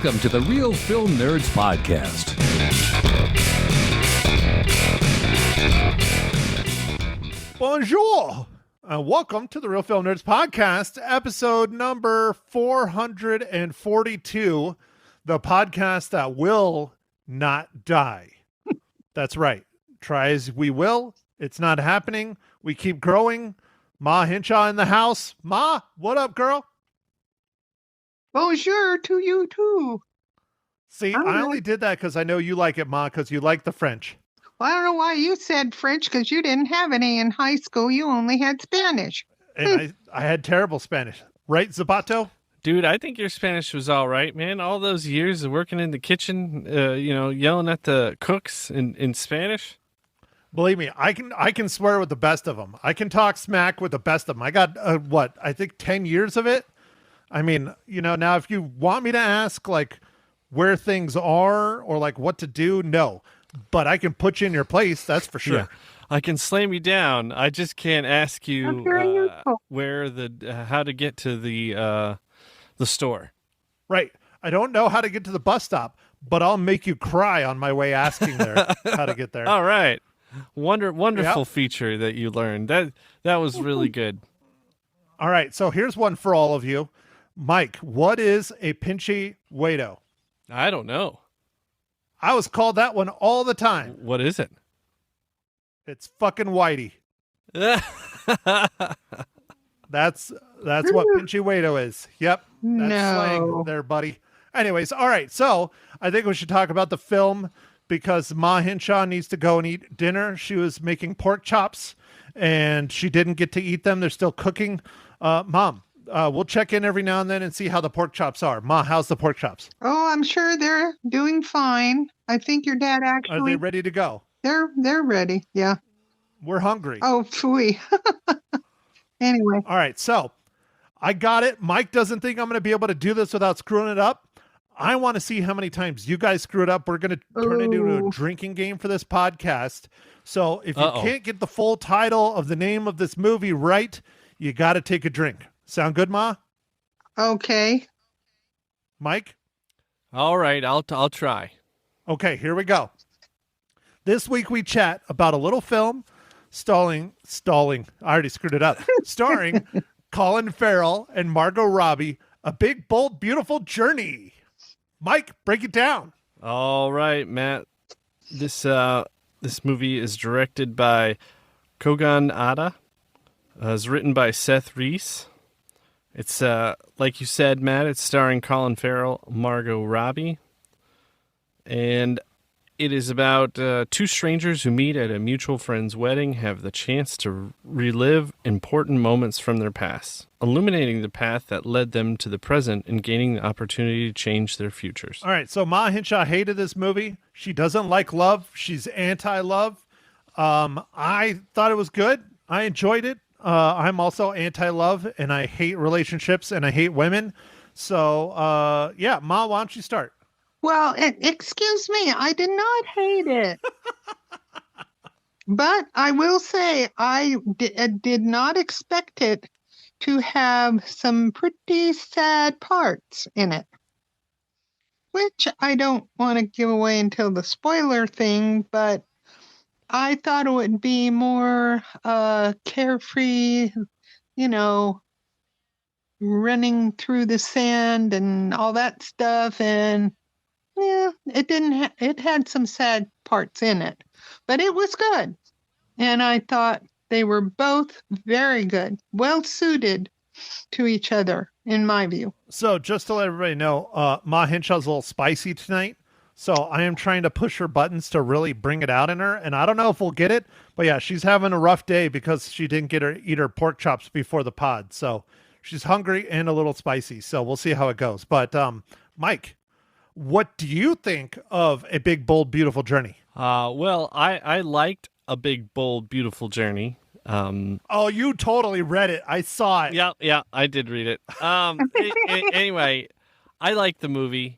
Welcome to the Real Film Nerds Podcast. Bonjour, and welcome to the Real Film Nerds Podcast, episode number 442, the podcast that will not die. That's right. Try as we will, it's not happening. We keep growing. Ma Hinshaw in the house. Ma, what up, girl? Bonjour to you too. See, I only did that because I know you like it, Ma, because you like the French. Well, I don't know why you said French, because you didn't have any in high school. You only had Spanish. And I had terrible Spanish. Right, Zapato? Dude, I think your Spanish was all right, man. All those years of working in the kitchen, yelling at the cooks in Spanish. Believe me, I can swear with the best of them. I can talk smack with the best of them. I got, I think 10 years of it. I mean, now if you want me to ask, like, where things are or, like, what to do, no. But I can put you in your place, that's for sure. Yeah. I can slam you down. I just can't ask you where how to get to the store. Right. I don't know how to get to the bus stop, but I'll make you cry on my way asking there how to get there. All right. Wonderful feature that you learned. That was really good. All right, so here's one for all of you. Mike, what is a pinchy Guido? I don't know. I was called that one all the time. What is it? It's fucking Whitey. That's what pinchy Guido is. Yep. That's slang there, buddy. Anyways, all right, so I think we should talk about the film because Ma Hinshaw needs to go and eat dinner. She was making pork chops, and she didn't get to eat them. They're still cooking. Mom, we'll check in every now and then and see how the pork chops are. Ma, how's the pork chops? Oh, I'm sure they're doing fine. I think your dad actually... Are they ready to go? They're ready, yeah. We're hungry. Oh, phooey. Anyway. All right, so I got it. Mike doesn't think I'm going to be able to do this without screwing it up. I want to see how many times you guys screw it up. We're going to turn it into a drinking game for this podcast. So if you can't get the full title of the name of this movie right, you got to take a drink. Sound good, Ma? Okay. Mike? All right, I'll try. Okay, here we go. This week we chat about a little film stalling. I already screwed it up. Starring Colin Farrell and Margot Robbie, A Big, Bold, Beautiful Journey. Mike, break it down. All right, Matt. This movie is directed by Kogan Ada. It's written by Seth Reese. It's like you said, Matt. It's starring Colin Farrell, Margot Robbie, and it is about two strangers who meet at a mutual friend's wedding, have the chance to relive important moments from their past, illuminating the path that led them to the present and gaining the opportunity to change their futures. All right, so Ma Hinshaw hated this movie. She doesn't like love. She's anti-love. I thought it was good. I enjoyed it. I'm also anti-love, and I hate relationships, and I hate women. So, Ma, why don't you start? Well, excuse me, I did not hate it. But I will say I did not expect it to have some pretty sad parts in it, which I don't want to give away until the spoiler thing, but I thought it would be more carefree, running through the sand and all that stuff, and yeah, it didn't. It had some sad parts in it, but it was good. And I thought they were both very good, well suited to each other, in my view. So just to let everybody know, Ma Hinshaw's a little spicy tonight. So I am trying to push her buttons to really bring it out in her. And I don't know if we'll get it, but yeah, she's having a rough day because she didn't eat her pork chops before the pod. So she's hungry and a little spicy. So we'll see how it goes. But Mike, what do you think of A Big, Bold, Beautiful Journey? Well, I liked A Big, Bold, Beautiful Journey. Oh, you totally read it. I saw it. Yeah, I did read it. Anyway, I liked the movie.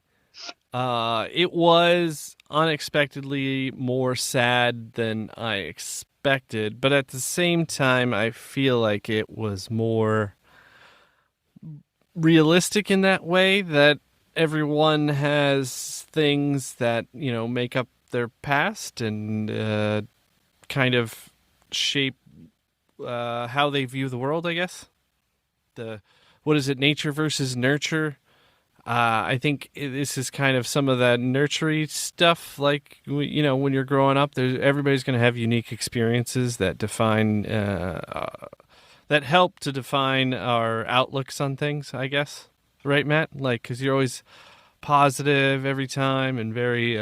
It was unexpectedly more sad than I expected, but at the same time, I feel like it was more realistic in that way, that everyone has things that, make up their past and kind of shape how they view the world, I guess. What is it, nature versus nurture? I think this is kind of some of that nurtury stuff. Like, when you're growing up, everybody's going to have unique experiences that define, that help to define our outlooks on things, I guess. Right, Matt? Like, because you're always positive every time and very,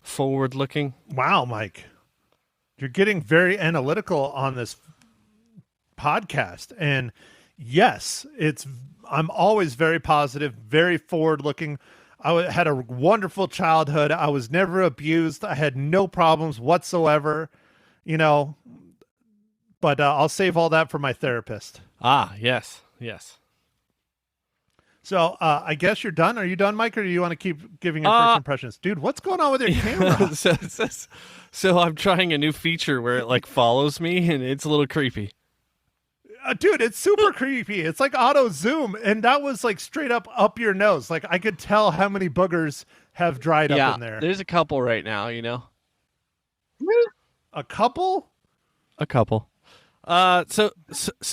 forward looking. Wow, Mike. You're getting very analytical on this podcast. And yes, I'm always very positive, very forward looking. Had a wonderful childhood. I was never abused. I had no problems whatsoever, but I'll save all that for my therapist. Ah, yes. So I guess you're done. Are you done, Mike, or do you want to keep giving your first impressions? Dude, what's going on with your camera? So I'm trying a new feature where it like follows me, and it's a little creepy. Dude, it's super creepy. It's like auto zoom, and that was like straight up your nose. Like I could tell how many boogers have dried up in there. There's a couple right now, A couple? A couple. So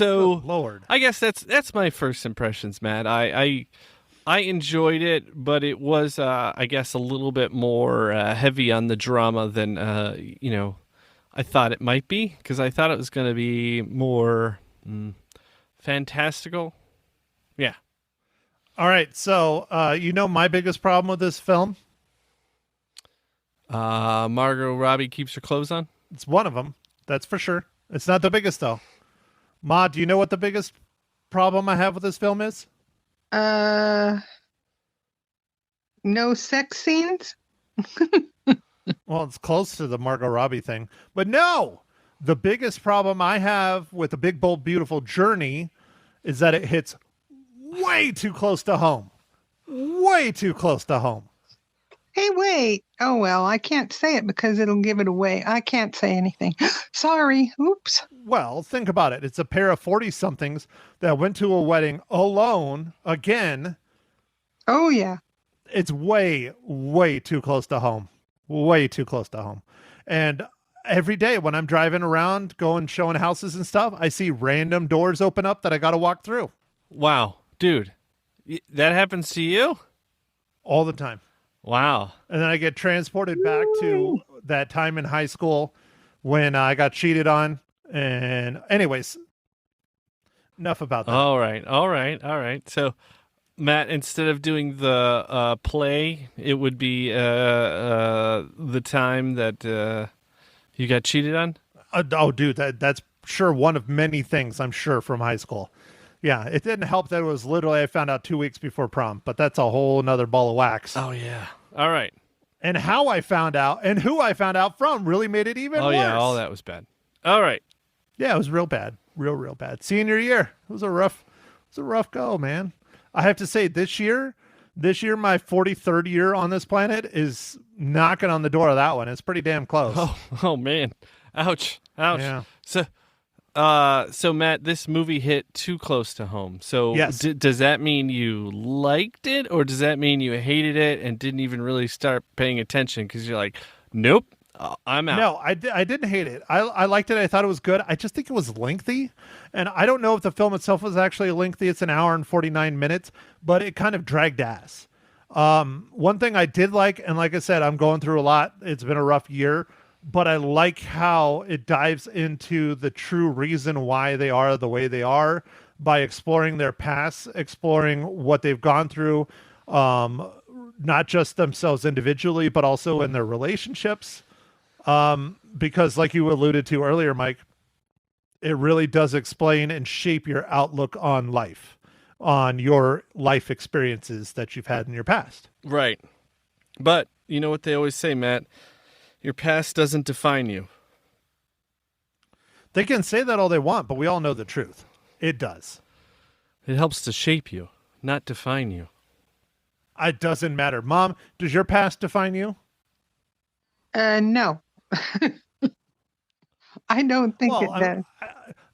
Oh, Lord. I guess that's my first impressions, Matt. I enjoyed it, but it was I guess a little bit more heavy on the drama than I thought it might be, because I thought it was going to be more fantastical. Yeah. All right. So, my biggest problem with this film? Margot Robbie keeps her clothes on. It's one of them. That's for sure. It's not the biggest, though. Ma, do you know what the biggest problem I have with this film is? No sex scenes? Well, it's close to the Margot Robbie thing. But no! The biggest problem I have with A Big, Bold, Beautiful Journey is that it hits way too close to home. Way too close to home. Hey, wait. Oh, well, I can't say it because it'll give it away. I can't say anything. Sorry. Oops. Well, think about it. It's a pair of 40-somethings that went to a wedding alone again. Oh, yeah. It's way, way too close to home. Way too close to home. And every day when I'm driving around, showing houses and stuff, I see random doors open up that I got to walk through. Wow, dude, that happens to you all the time. Wow. And then I get transported back to that time in high school when I got cheated on. And anyways, enough about that. All right. So, Matt, instead of doing the play, it would be the time that you got cheated on? Dude, that's sure one of many things, I'm sure, from high school. Yeah, it didn't help that it was literally, I found out 2 weeks before prom, but that's a whole nother ball of wax. Oh, yeah. All right. And how I found out and who I found out from really made it even worse. Oh, yeah, all that was bad. All right. Yeah, it was real bad. Real bad. Senior year, it was a rough go, man. I have to say, this year, my 43rd year on this planet is knocking on the door of that one. It's pretty damn close. Oh man. Ouch. Yeah. So Matt, this movie hit too close to home. So yes. Does that mean you liked it, or does that mean you hated it and didn't even really start paying attention because you're like, nope, I'm out? No, I didn't hate it. I liked it. I thought it was good. I just think it was lengthy. And I don't know if the film itself was actually lengthy. It's an hour and 49 minutes, but it kind of dragged ass. One thing I did like, and like I said, I'm going through a lot. It's been a rough year, but I like how it dives into the true reason why they are the way they are by exploring their past, exploring what they've gone through, not just themselves individually, but also in their relationships. Because like you alluded to earlier, Mike, it really does explain and shape your outlook on life, on your life experiences that you've had in your past. Right. But you know what they always say, Matt? Your past doesn't define you. They can say that all they want, but we all know the truth. It does. It helps to shape you, not define you. It doesn't matter. Mom, does your past define you? No. I don't think it does.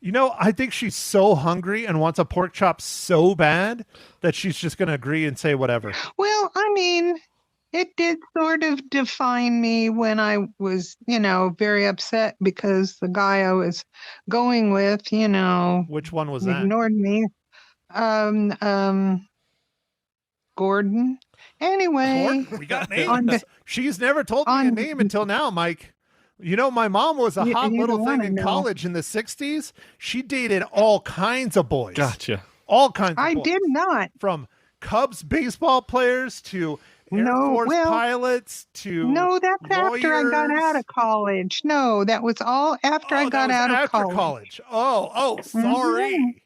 You know, I think she's so hungry and wants a pork chop so bad that she's just going to agree and say whatever. Well, I mean, it did sort of define me when I was, very upset because the guy I was going with, Which one was that? ignored me. Gordon. Anyway, We got on names. the- She's never told me a on- name until now, Mike. You know, my mom was a You- hot you little don't thing wanna in know. college in the 60s. She dated all kinds of boys. Gotcha. All kinds of I boys. did not. From Cubs baseball players to Air No, Force well, pilots to No, that's after I got lawyers. out of college. No, that was all after I that got was out of after college. Oh, sorry.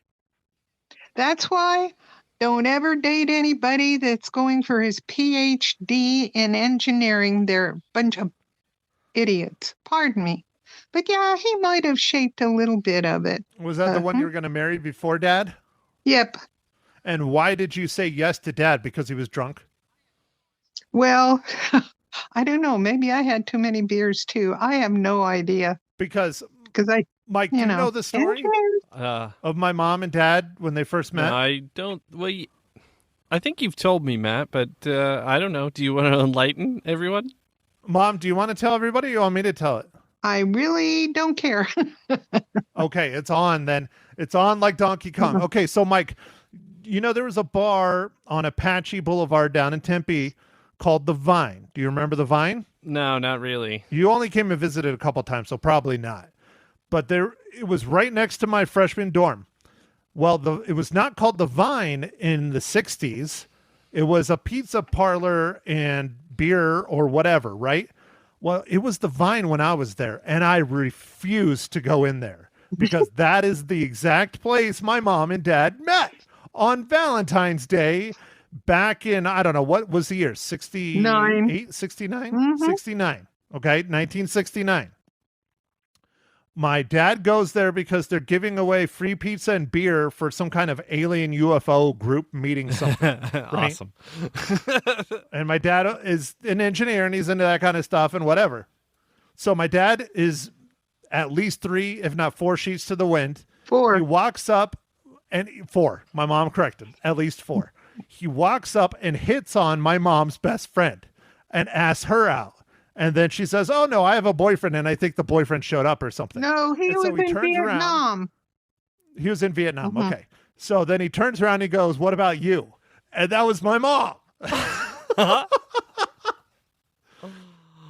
That's why don't ever date anybody that's going for his PhD in engineering. They're a bunch of idiots. Pardon me. But yeah, he might have shaped a little bit of it. Was that the one you were going to marry before Dad? Yep. And why did you say yes to Dad? Because he was drunk? Well, I don't know. Maybe I had too many beers too. I have no idea. Because, I, Mike, do you know the story engineers- of my mom and Dad when they first met? No, I don't. Well, I think you've told me, Matt, but I don't know. Do you want to enlighten everyone? Mom, do you want to tell everybody or you want me to tell it? I really don't care. Okay, it's on then. It's on like Donkey Kong. Okay, so Mike, you know there was a bar on Apache Boulevard down in Tempe called The Vine. Do you remember The Vine? No, not really. You only came and visited a couple times, so probably not. But it was right next to my freshman dorm. Well, it was not called The Vine in the 60s. It was a pizza parlor and beer or whatever, right? Well, it was The Vine when I was there, and I refused to go in there because that is the exact place my mom and dad met on Valentine's Day back in, I don't know, what was the year? 68, 69? Mhm. 69. Okay, 1969. My dad goes there because they're giving away free pizza and beer for some kind of alien UFO group meeting something. Awesome. And my dad is an engineer and he's into that kind of stuff and whatever. So my dad is at least 3, if not 4 sheets to the wind. 4. He walks up and 4. My mom corrected. At least 4. He walks up and hits on my mom's best friend and asks her out. And then she says, "Oh no, I have a boyfriend," and I think the boyfriend showed up or something. No, he And was so he in turns around. Vietnam. He was in Vietnam. Mhm. Okay. So then he turns around and he goes, "What about you?" And that was my mom.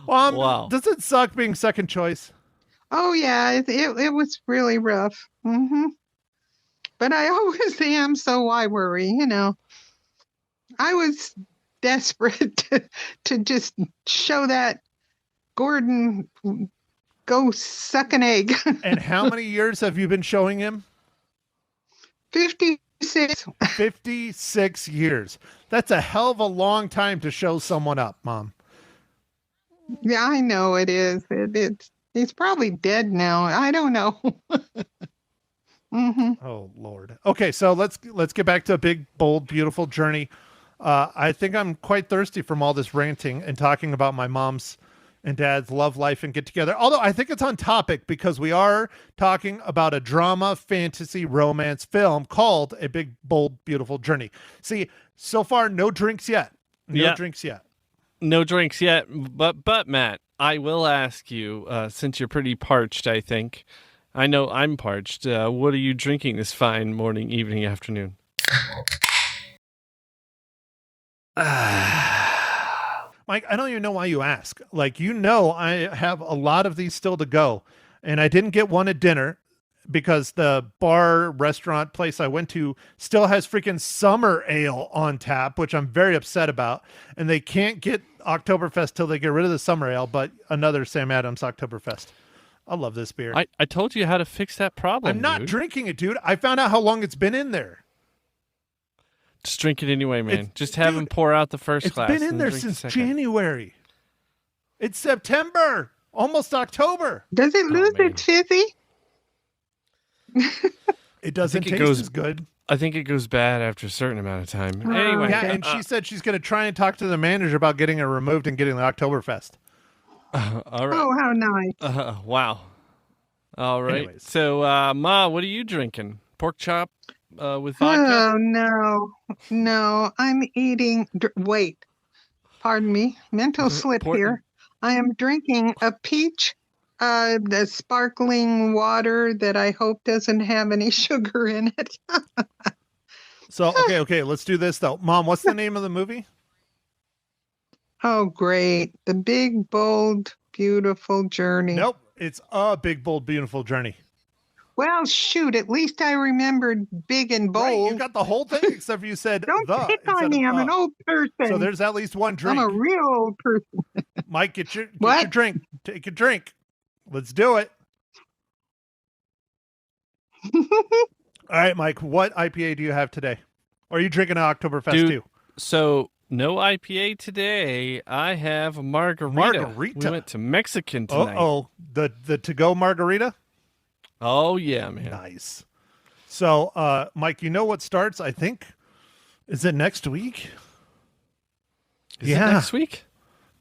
Mom, Wow. does it suck being second choice? Oh yeah, it was really rough. But I always am, so why worry? I was desperate to just show that Gordon go suck an egg. And how many years have you been showing him? 56. 56 years. That's a hell of a long time to show someone up, Mom. Yeah, I know it is. He's probably dead now. I don't know. Oh Lord. Okay, so let's get back to a big, bold, beautiful journey. I think I'm quite thirsty from all this ranting and talking about my mom's and dad's love life and get together. Although I think it's on topic because we are talking about a drama, fantasy, romance film called A Big, Bold, Beautiful Journey. See, so far, no drinks yet. No drinks yet. No drinks yet, but Matt, I will ask you, since you're pretty parched, I think. I know I'm parched. What are you drinking this fine morning, evening, afternoon? Mike, I don't even know why you ask. Like, I have a lot of these still to go. And I didn't get one at dinner because the bar restaurant place I went to still has freaking summer ale on tap, which I'm very upset about. And they can't get Oktoberfest till they get rid of the summer ale, but another Sam Adams Oktoberfest. I love this beer. I told you how to fix that problem. I'm not dude. drinking it, dude. I found out how long it's been in there. Just drink it anyway, man. It's- Just have him pour out the first It's glass. been in and there drink the since second. January. It's September, almost October. Does it lose man. its fizzy? It doesn't think it taste goes- as good. I think it goes bad after a certain amount of time. Oh, Anyway, Yeah, and she said she's going to try and talk to the manager about getting it removed and getting the Oktoberfest. all right. Oh, how nice. Wow. All right. Anyways. So, Ma, what are you drinking? Pork chop with vodka? Oh, no, I'm eating. Wait, pardon me, mental slip Port- here. I am drinking a peach, the sparkling water that I hope doesn't have any sugar in it. So okay, let's do this though. Mom, what's the name of the movie? Oh, great. The Big, Bold, Beautiful Journey. Nope, it's A Big Bold Beautiful Journey. Well, shoot, at least I remembered big and Right, bold. you got the whole thing except for you said Don't the pick instead on me. of I'm an a. old person. So there's at least one drink. I'm a real old person. Mike, get your What? drink. Take a drink. Let's do it. All right, Mike, what IPA do you have today? Or are you drinking an Oktoberfest Dude, too? So, no IPA today. I have a margarita. Margarita. We went to Mexican tonight. Oh, the to-go margarita? Oh, yeah, man. Nice. So, Mike, you know what starts, I think? Is it next week? Is it Yeah. next week?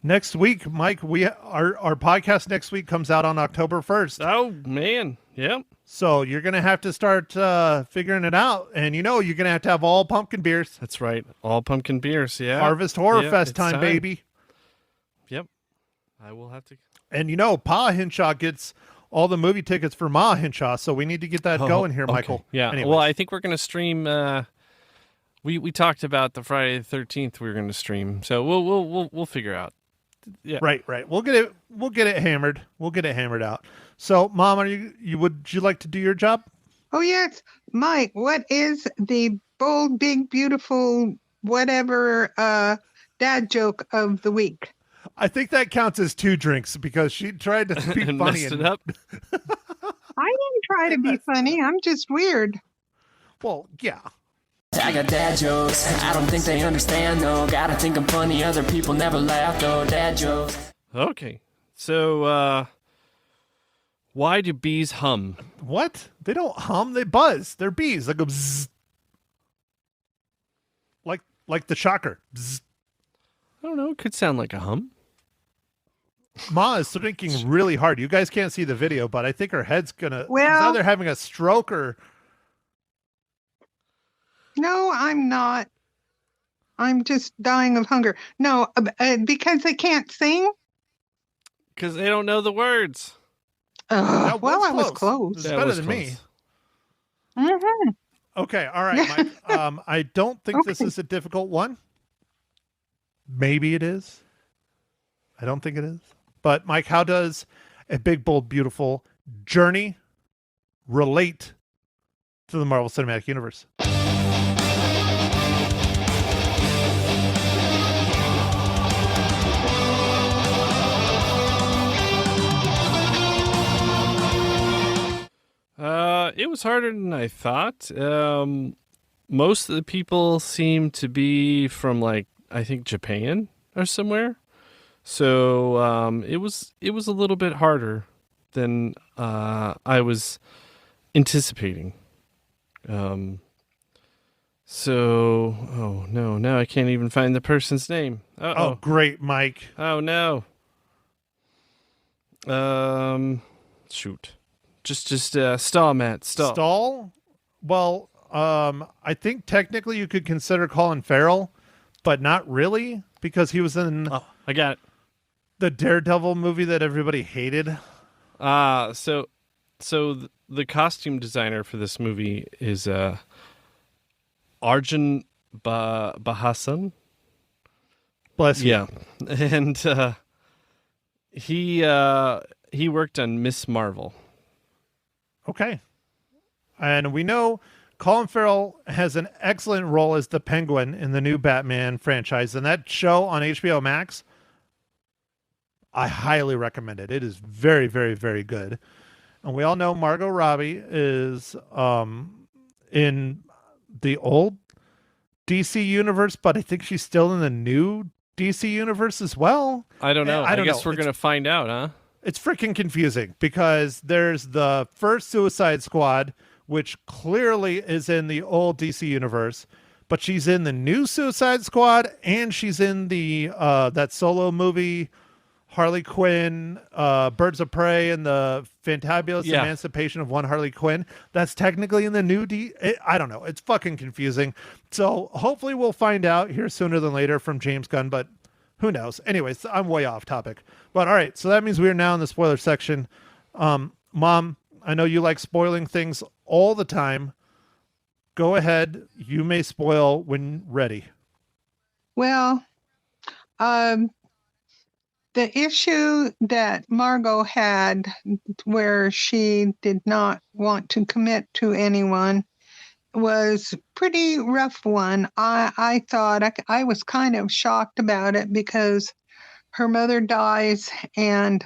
Next week, Mike, our podcast next week comes out on October 1st. Oh, man. Yep. So you're going to have to start figuring it out. And you're going to have all pumpkin beers. That's right. All pumpkin beers. Yeah. Harvest Horror Yeah, Fest it's time, baby. Yep. I will have to. And Pa Hinshaw gets all the movie tickets for Ma Hinshaw. So we need to get that going here, okay. Michael. Yeah. Anyways. Well, I think we're going to stream. We talked about the Friday the 13th we were going to stream. So we'll figure out. Yeah. Right. We'll get it hammered. We'll get it hammered out. So, Mom, would you like to do your job? Oh, yes. Mike, what is the bold, big, beautiful, whatever dad joke of the week? I think that counts as 2 drinks because she tried to be And funny messed it up. I didn't try to be funny. I'm just weird. Well, yeah. I got dad jokes, I don't think they understand though. Gotta think I'm funny, other people never laugh though. Dad jokes. Okay. So, why do bees hum? What? They don't hum, they buzz. They're bees. They go bzzz. Like the shocker. Bzzz. I don't know. It could sound like a hum. Ma is thinking really hard. You guys can't see the video, but I think her head's gonna. Well- she's either having a stroke or. No, I'm not. I'm just dying of hunger. No, because I can't sing. Because they don't know the words. That Well, I was This close. is That better was than me. close. hmm Okay, all right, Mike. I don't think this Okay. is a difficult one. Maybe it is. I don't think it is. But Mike, how does a big, bold, beautiful journey relate to the Marvel Cinematic Universe? It was harder than I thought. Most of the people seem to be from I think Japan or somewhere. So it was a little bit harder than I was anticipating. Oh no, now I can't even find the person's name. Oh, great, Mike. Oh no. Shoot. Just stall, Matt. Stall. Stall? Well, I think technically you could consider Colin Farrell, but not really because he was in Oh, I got it. the Daredevil movie that everybody hated. So the costume designer for this movie is Arjun Bahasan. Bless you. Yeah, and he worked on Miss Marvel. Okay. And we know Colin Farrell has an excellent role as the Penguin in the new Batman franchise. And that show on HBO Max, I highly recommend it. It is very, very, very good. And we all know Margot Robbie is in the old DC universe, but I think she's still in the new DC universe as well. I don't know. I don't guess know. we're gonna find out, huh? It's freaking confusing because there's the first Suicide Squad, which clearly is in the old DC universe, but she's in the new Suicide Squad and she's in the that solo movie. Harley Quinn, Birds of Prey, and the Fantabulous Yeah. Emancipation of One Harley Quinn. That's technically in the new I don't know. It's fucking confusing. So hopefully we'll find out here sooner than later from James Gunn, but who knows? Anyways, I'm way off topic. But all right, so that means we are now in the spoiler section. Mom, I know you like spoiling things all the time. Go ahead. You may spoil when ready. Well, the issue that Margot had where she did not want to commit to anyone was pretty rough one. I thought I was kind of shocked about it because her mother dies and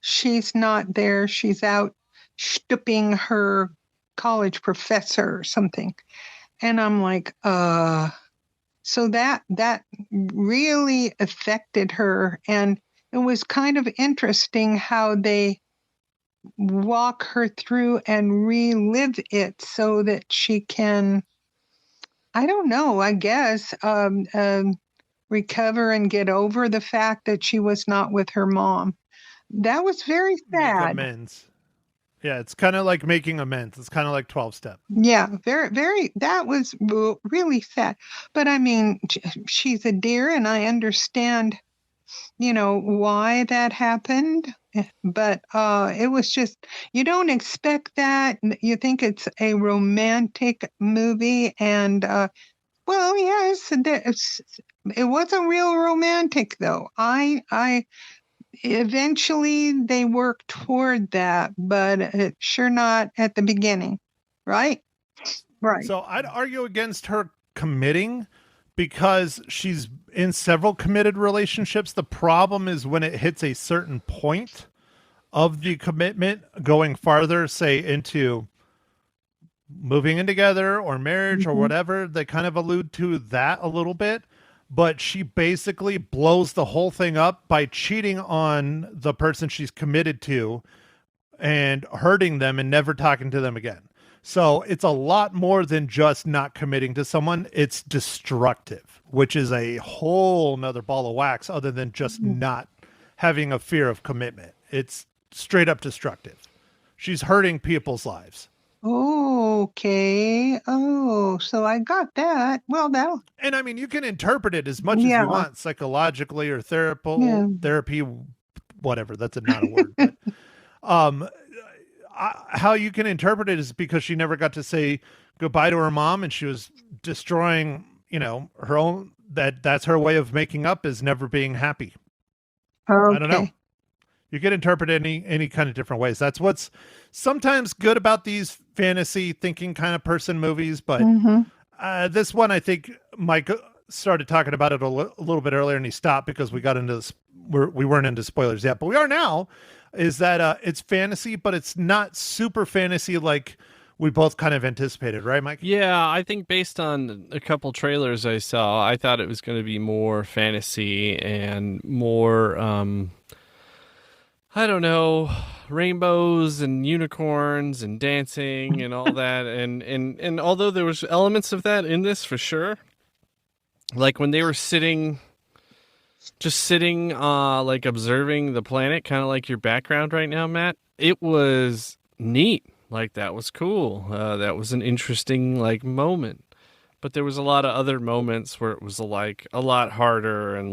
she's not there. She's out stooping her college professor or something. And I'm like, so that really affected her. And it was kind of interesting how they walk her through and relive it so that she can, I don't know, I guess, recover and get over the fact that she was not with her mom. That was very Make sad. amends. Yeah, it's kind of like making amends. It's kind of like 12-step. Yeah, very, that was really sad. But I mean, she's a dear and I understand, why that happened. But it was just, you don't expect that. You think it's a romantic movie. And, well, yes, it wasn't real romantic, though. Eventually they work toward that, but it's sure not at the beginning, right? Right. So I'd argue against her committing because she's in several committed relationships. The problem is when it hits a certain point of the commitment going farther, say into moving in together or marriage or whatever, they kind of allude to that a little bit. But she basically blows the whole thing up by cheating on the person she's committed to and hurting them and never talking to them again. So it's a lot more than just not committing to someone. It's destructive, which is a whole nother ball of wax other than just not having a fear of commitment. It's straight up destructive. She's hurting people's lives. Okay. Oh, so I got that. Well, that. And I mean, you can interpret it as much as you want, psychologically or therapy, whatever. That's not a word. But, how you can interpret it is because she never got to say goodbye to her mom, and she was destroying, her own. That's her way of making up, is never being happy. Okay. I don't know. You can interpret it any kind of different ways. That's what's sometimes good about these fantasy thinking kind of person movies. But this one, I think Mike started talking about it a little bit earlier, and he stopped because we got into this. We weren't into spoilers yet, but we are now. Is that it's fantasy, but it's not super fantasy like we both kind of anticipated, right, Mike? Yeah, I think based on a couple trailers I saw, I thought it was going to be more fantasy and more, I don't know, rainbows and unicorns and dancing and all that. And although there was elements of that in this for sure, like when they were sitting, like observing the planet, kind of like your background right now, Matt, it was neat. Like, that was cool. That was an interesting, like, moment. But there was a lot of other moments where it was, like, a lot harder and,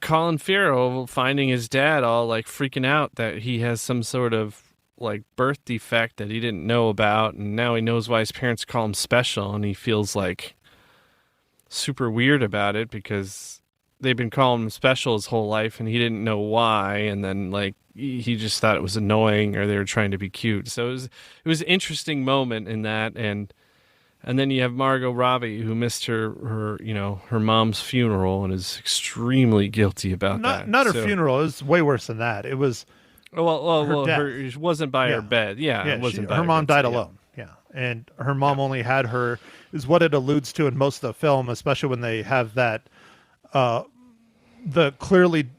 Colin Farrell finding his dad all, like, freaking out that he has some sort of, like, birth defect that he didn't know about, and now he knows why his parents call him special, and he feels, like, super weird about it because they've been calling him special his whole life, and he didn't know why, and then, like, he just thought it was annoying or they were trying to be cute. So it was an interesting moment in that. And then you have Margot Robbie, who missed her mom's funeral and is extremely guilty about that. Not her funeral. It was way worse than that. It was it wasn't by her bed. Yeah, it wasn't by her mom died alone. Yeah. And her mom only had her, is what it alludes to in most of the film, especially when they have that the clearly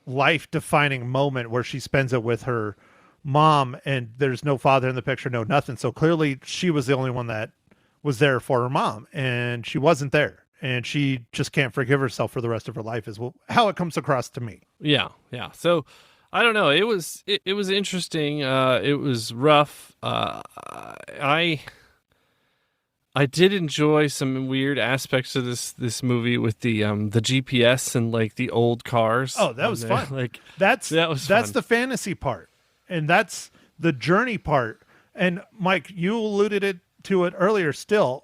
life-defining moment where she spends it with her mom and there's no father in the picture, no nothing. So clearly she was the only one that was there for her mom, and she wasn't there. and she just can't forgive herself for the rest of her life is how it comes across to me. Yeah. So I don't know. It was interesting. It was rough. I did enjoy some weird aspects of this movie with the GPS and like the old cars. Oh, that was fun. Like that's fun. the fantasy part, and that's the journey part. And Mike, you alluded to it earlier. Still,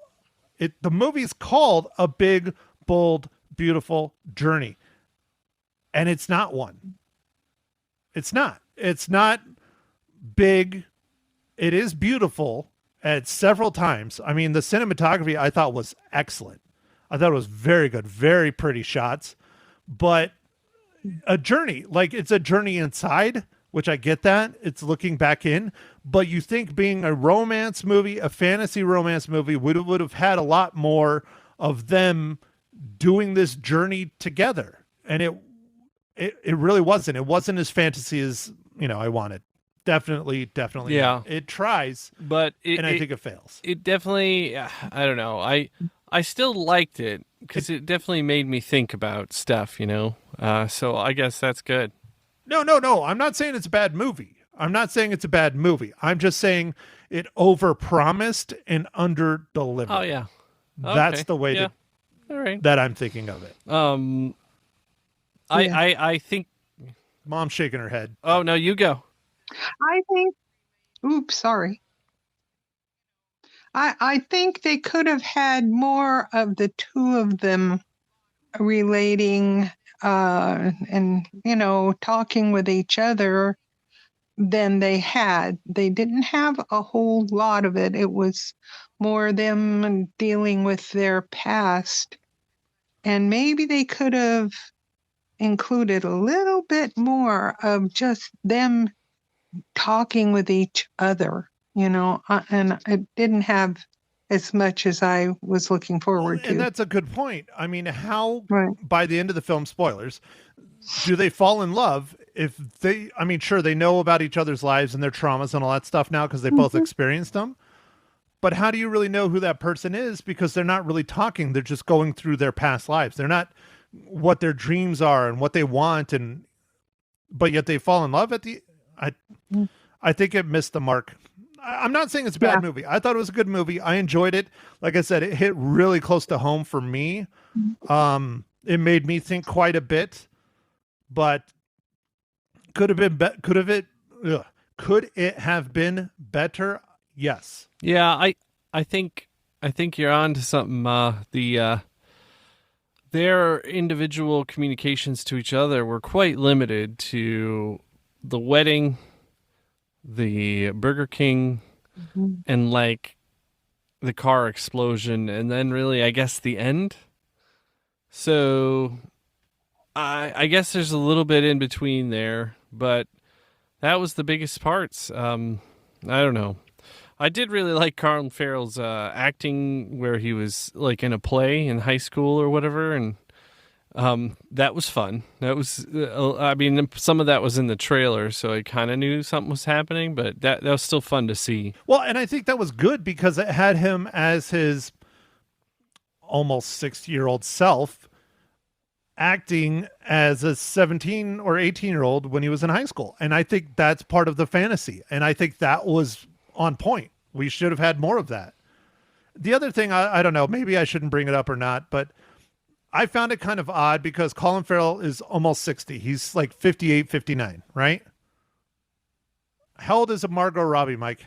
the movie's called A Big, Bold, Beautiful Journey, and it's not one. It's not. It's not big. It is beautiful at several times. I mean, the cinematography I thought was excellent. I thought it was very good, very pretty shots, but a journey, like it's a journey inside, which I get that it's looking back in, but you think being a romance movie, a fantasy romance movie would have had a lot more of them doing this journey together. And it really wasn't. It wasn't as fantasy as, I wanted. Definitely. Yeah. Not. It tries, but I think it fails. It definitely, I don't know. I still liked it because it definitely made me think about stuff, so I guess that's good. No. I'm not saying it's a bad movie. I'm just saying it overpromised and underdelivered. Oh yeah. That's the way All right. that I'm thinking of it. I think Mom's shaking her head. Oh no, you go. I think, oops, sorry. I think they could have had more of the two of them relating and, talking with each other than they had. They didn't have a whole lot of it. It was more them dealing with their past. And maybe they could have included a little bit more of just them talking with each other, and it didn't have as much as I was looking forward to. And that's a good point. I mean, how, Right. by the end of the film, spoilers, do they fall in love if sure, they know about each other's lives and their traumas and all that stuff now because they both experienced them. But how do you really know who that person is? Because they're not really talking. They're just going through their past lives. They're not what their dreams are and what they want. But yet they fall in love I think it missed the mark. I'm not saying it's a bad movie. I thought it was a good movie. I enjoyed it. Like I said, it hit really close to home for me. It made me think quite a bit, but could it have been better? Yes. Yeah, I think you're on to something. Their individual communications to each other were quite limited to the wedding, the Burger King, and like the car explosion, and then really, I guess, the end. So I guess there's a little bit in between there, but that was the biggest parts. I don't know. I did really like Colin Farrell's acting where he was like in a play in high school or whatever, and that was fun. That was, some of that was in the trailer, so I kind of knew something was happening, but that was still fun to see. Well, and I think that was good because it had him as his almost 60-year-old self acting as a 17 or 18-year-old when he was in high school. And I think that's part of the fantasy. And I think that was on point. We should have had more of that. The other thing, I don't know, maybe I shouldn't bring it up or not, but I found it kind of odd because Colin Farrell is almost 60. He's like 58, 59, right? How old is Margot Robbie, Mike?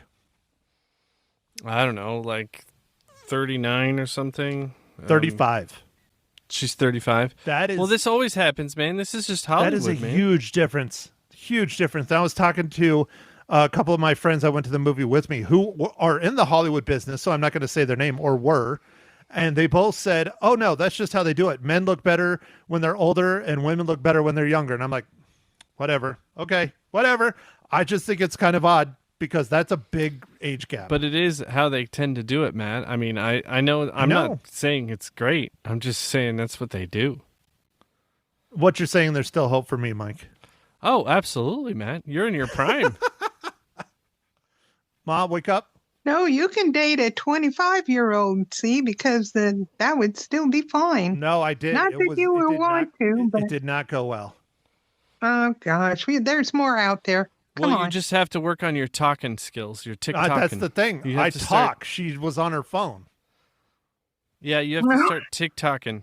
I don't know, like 39 or something. 35. She's 35. That is, well, this always happens, man. This is just Hollywood, that is a man. huge difference. Huge difference. I was talking to a couple of my friends I went to the movie with me who are in the Hollywood business, so I'm not going to say their name, or were. And they both said, oh, no, that's just how they do it. Men look better when they're older and women look better when they're younger. And I'm like, whatever. Okay, whatever. I just think it's kind of odd because that's a big age gap. But it is how they tend to do it, Matt. I mean, I know I'm not saying it's great. I'm just saying that's what they do. What you're saying, there's still hope for me, Mike. Oh, absolutely, Matt. You're in your prime. Ma, wake up. No, you can date a 25-year-old, see, because that would still be fine. No, I did. Not that you would want to, but It did not go well. oh gosh, there's more out there. Come Well, on. you just have to work on your talking skills, your TikTok. That's the thing. You have I to talk. start- She was on her phone. Yeah, you have to start TikToking.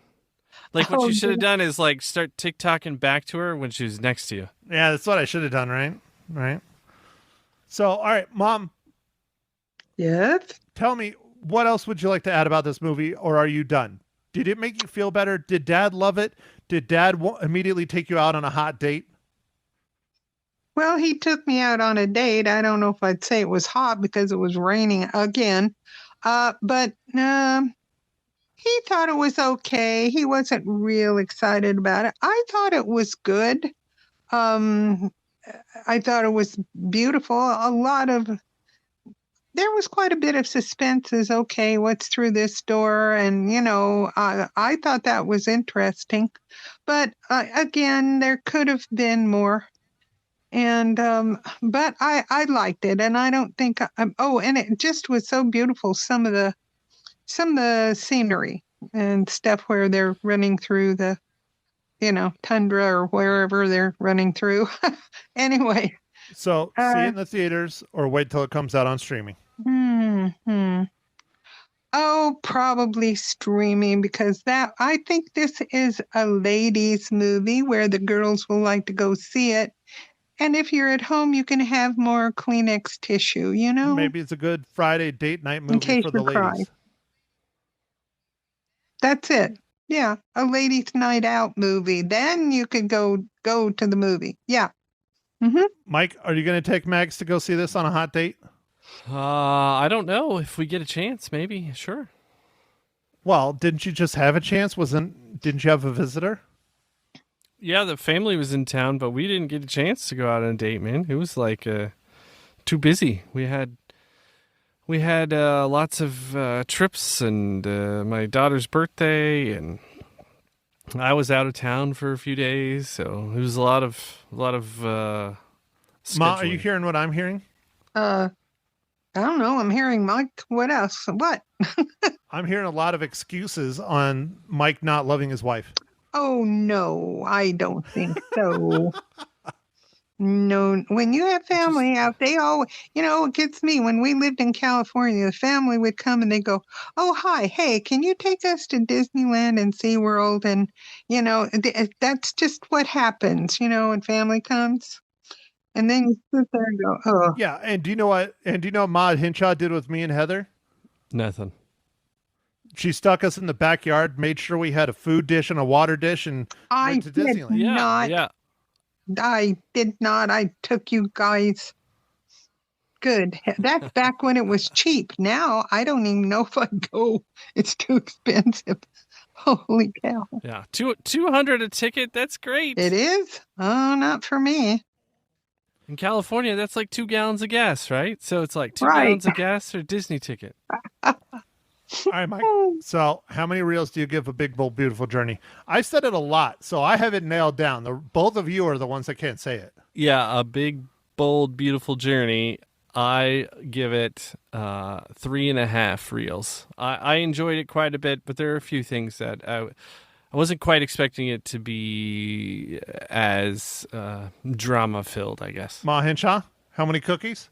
Like what Oh, you should have yeah. done is like start TikToking back to her when she was next to you. Yeah, that's what I should have done, right? Right. So, all right, Mom, Yes. tell me, what else would you like to add about this movie, or are you done? Did it make you feel better? Did Dad love it? Did Dad immediately take you out on a hot date? Well, he took me out on a date. I don't know if I'd say it was hot because it was raining again. But he thought it was okay. He wasn't real excited about it. I thought it was good. I thought it was beautiful. There was quite a bit of suspense as, okay, what's through this door? And, I thought that was interesting. But again, there could have been more. And, but I liked it. And I don't think, and it just was so beautiful. Some of the scenery and stuff where they're running through the, tundra or wherever they're running through. Anyway. So, see it in the theaters or wait till it comes out on streaming? Oh, probably streaming, because I think this is a ladies' movie where the girls will like to go see it. And if you're at home, you can have more Kleenex tissue, Maybe it's a good Friday date night in movie case for the you cry. ladies. That's it. Yeah, a ladies' night out movie. Then you could go to the movie. Yeah. Mike, are you going to take Max to go see this on a hot date? I don't know if we get a chance. Maybe, sure. Well, didn't you just have a chance? Didn't you have a visitor? Yeah, the family was in town, but we didn't get a chance to go out on a date, man. It was like too busy. We had lots of trips and my daughter's birthday, and I was out of town for a few days, so it was a lot of Ma, are you scheduling. hearing what I'm hearing? I don't know. I'm hearing Mike. What else? What? I'm hearing a lot of excuses on Mike not loving his wife. Oh, no, I don't think so. No, when you have family out, they all, it gets me. When we lived in California, the family would come and they go, oh, hi, hey, can you take us to Disneyland and SeaWorld? And, that's just what happens, when family comes. And then you sit there and go, oh, Yeah, and do you know what Ma Hinshaw did with me and Heather? Nothing. She stuck us in the backyard, made sure we had a food dish and a water dish, and I went to did Disneyland. Yeah, not. yeah. I did not. I took you guys. Good. That's back when it was cheap. Now I don't even know if I'd go. It's too expensive. Holy cow. Yeah, 200 a ticket. That's great. It is? Oh, not for me. In California, that's like 2 gallons of gas, right? So it's like 2 Right. gallons of gas or a Disney ticket. All right, Mike. So, how many reels do you give A Big, Bold, Beautiful Journey? I said it a lot, so I have it nailed down. Both of you are the ones that can't say it. Yeah, A Big, Bold, Beautiful Journey. I give it 3.5 reels. I enjoyed it quite a bit, but there are a few things that I wasn't quite expecting it to be as drama filled, I guess. Ma Hinshaw, how many cookies?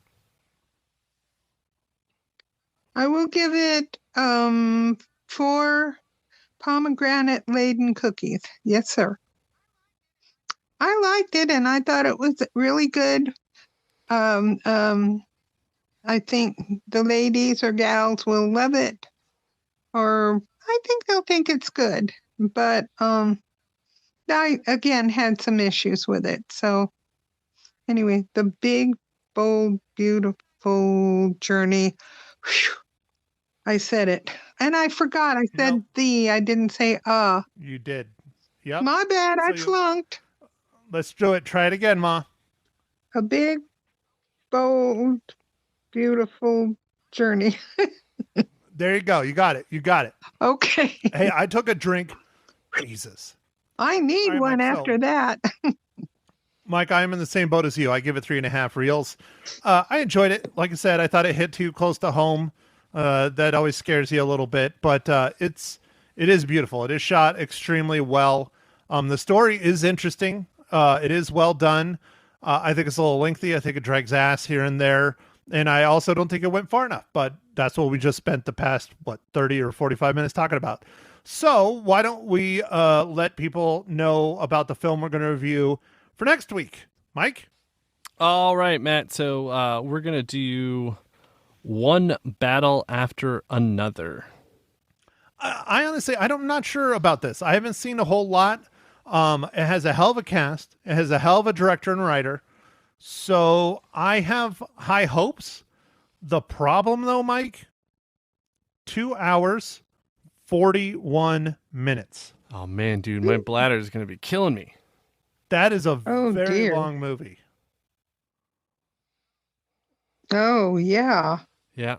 I will give it 4 pomegranate laden cookies. Yes, sir. I liked it and I thought it was really good. I think the ladies or gals will love it, or I think they'll think it's good. But I again had some issues with it. So anyway, The Big, Bold, Beautiful Journey. Whew, I said it, and I forgot. I said No. I didn't say You did. Yep. My bad. I So you- flunked. Let's do it. Try it again, Ma. A big, bold, beautiful journey. There you go. You got it. You got it. Okay. Hey, I took a drink. Jesus. I need All right, one Mike, so- after that. Mike, I am in the same boat as you. I give it 3.5 reels. I enjoyed it. Like I said, I thought it hit too close to home. That always scares you a little bit, but it is beautiful. It is shot extremely well. The story is interesting. It is well done. I think it's a little lengthy. I think it drags ass here and there. And I also don't think it went far enough, but that's what we just spent the past, 30 or 45 minutes talking about. So why don't we let people know about the film we're going to review for next week? Mike? All right, Matt. So we're going to do One Battle After Another. I honestly, I'm not sure about this. I haven't seen a whole lot. It has a hell of a cast. It has a hell of a director and writer. So I have high hopes. The problem though, Mike, 2 hours, 41 minutes. Oh man, dude, my bladder is going to be killing me. That is a very dear. long movie. Oh, yeah. Yeah.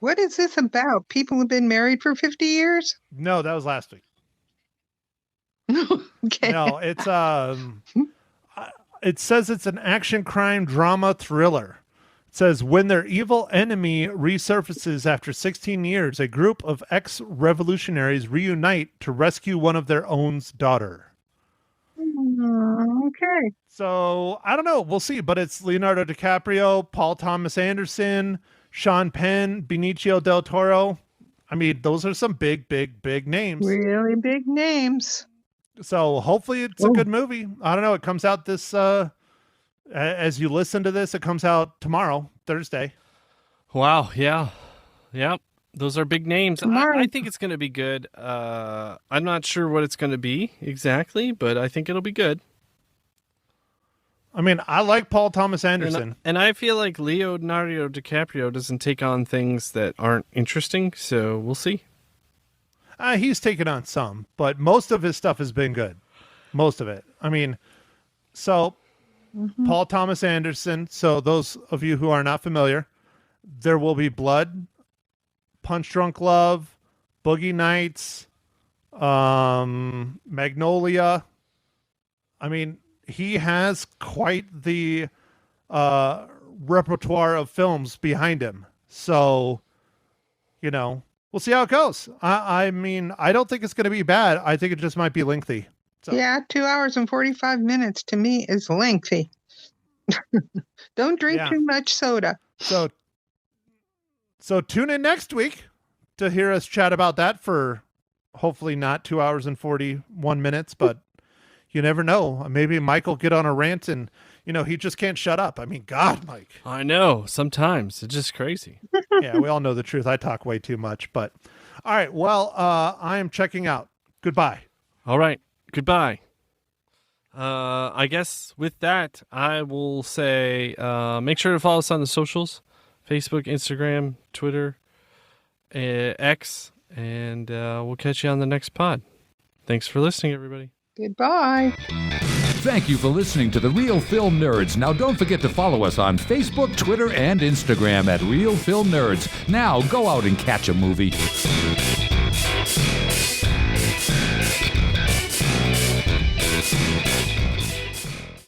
What is this about? People have been married for 50 years? No, that was last week. Okay. No, it's it says it's an action crime drama thriller. It says when their evil enemy resurfaces after 16 years, a group of ex-revolutionaries reunite to rescue one of their own's daughter. Okay. So I don't know. We'll see. But it's Leonardo DiCaprio, Paul Thomas Anderson, Sean Penn, Benicio del Toro. I mean, those are some big names. Really big names. So hopefully it's a good movie. I don't know. It comes out this, as you listen to this, it comes out tomorrow, Thursday. Wow. Yeah. Yep. Those are big names. Tomorrow. I think it's going to be good. I'm not sure what it's going to be exactly, but I think it'll be good. I mean, I like Paul Thomas Anderson. And I feel like Leonardo DiCaprio doesn't take on things that aren't interesting, so we'll see. He's taken on some, but most of his stuff has been good. Most of it. I mean, so Paul Thomas Anderson. So those of you who are not familiar, There Will Be Blood, Punch Drunk Love, Boogie Nights, Magnolia. I mean, he has quite the repertoire of films behind him. So, we'll see how it goes. I mean, I don't think it's going to be bad. I think it just might be lengthy. So. Yeah, 2 hours and 45 minutes to me is lengthy. Don't drink too much soda. So tune in next week to hear us chat about that for hopefully not 2 hours and 41 minutes, but you never know. Maybe Mike will get on a rant and, he just can't shut up. I mean, God, Mike. I know. Sometimes it's just crazy. Yeah, we all know the truth. I talk way too much, but all right. Well, I am checking out. Goodbye. All right. Goodbye. I guess with that, I will say make sure to follow us on the socials, Facebook, Instagram, Twitter, X, and we'll catch you on the next pod. Thanks for listening, everybody. Goodbye. Thank you for listening to The Real Film Nerds. Now don't forget to follow us on Facebook, Twitter, and Instagram at Real Film Nerds. Now go out and catch a movie.